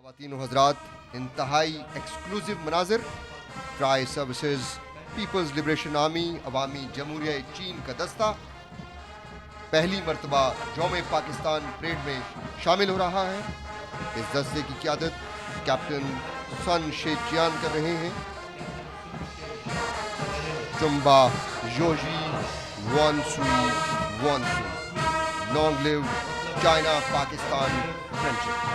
خواتین و حضرات، انتہائی ایکسکلوسیو مناظر، try services Peoples liberation army عوامی جمہوریہ چین کا دستہ پہلی مرتبہ یوم پاکستان پریڈ میں شامل ہو رہا ہے۔ اس دستے کی قیادت کیپٹن سن شیچیان کر رہے ہیں۔ چمبا یوجی وان سوئی وان سوئی، لانگ لیو چائنا پاکستان فرینڈشپ۔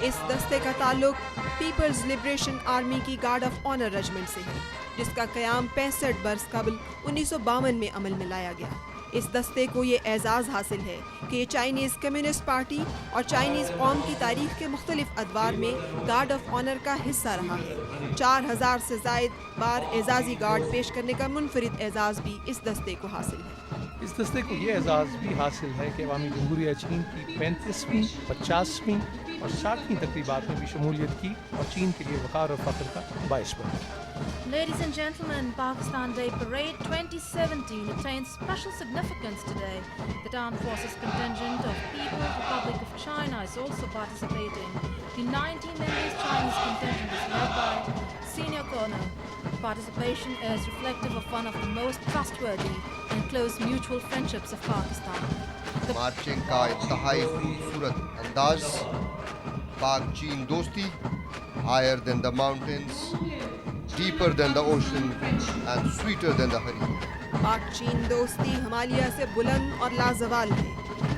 اس دستے کا تعلق پیپلز لبریشن آرمی کی گارڈ آف آنر رجمنٹ سے ہے، جس کا قیام 65 برس قبل 1952 میں عمل میں لایا گیا۔ اس دستے کو یہ اعزاز حاصل ہے کہ یہ چائنیز کمیونسٹ پارٹی اور چائنیز قوم کی تاریخ کے مختلف ادوار میں گارڈ آف آنر کا حصہ رہا ہے۔ 4000 سے زائد بار اعزازی گارڈ پیش کرنے کا منفرد اعزاز بھی اس دستے کو حاصل ہے۔ اس دستے کو یہ اعزاز بھی حاصل ہے کہ عوامی جمہوریہ چین کی 35ویں 50ویں اور 60ویں تقریبات میں بھی شمولیت کی اور چین کے لیے وقار اور فخر کا باعث بنا۔ Ladies and gentlemen, Pakistan Day Parade 2017 attains special significance today. The Armed Forces contingent of People's Republic of China is also participating. The 19 members Chinese contingent is led by Senior Colonel. Participation is reflective of one of the most trustworthy and close mutual friendships of Pakistan. Marching کا انتہائی خوبصورت انداز، پاک چین دوستی، higher than the mountains, deeper than the ocean and sweeter than the honey۔ پاک چین دوستی ہمالیہ سے بلند اور لازوال ہے۔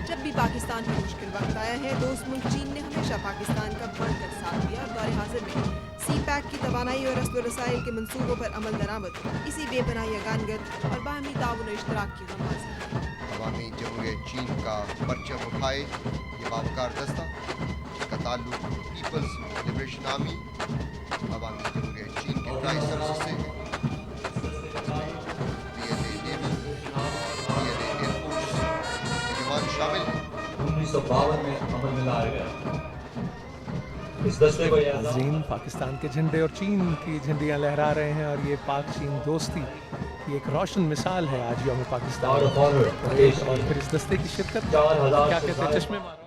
جب بھی پاکستان کا مشکل وقت آیا ہے، دوست ملک چین نے ہمیشہ پاکستان کا بڑھ کر ساتھ دیا اور دور حاضر میں سی پیک کی توانائی اور رسد و رسائل کے منصوبوں پر عمل درآمد اسی بے پناہ یگانگت اور باہمی تعاون و اشتراک کی غماز ہے۔ عوامی جمہوریہ چین کا پرچم اٹھائے یہ باوقار دستہ، جس کا تعلق پیپلز لبریشن آرمی عوامی جمہوریہ چین کے ٹرائی سروسز سے ہے۔ شامل ہیں۔ 1952 میں عمل میں لایا گیا۔ اس دستے کو ناظرین، پاکستان کے جھنڈے اور چین کی جھنڈیاں لہرا رہے ہیں اور یہ پاک چین دوستی کی ایک روشن مثال ہے آج یوم پاکستان۔ اور پھر اس دستے کی شرکت کیا کہتے ہیں، چشمے مارا۔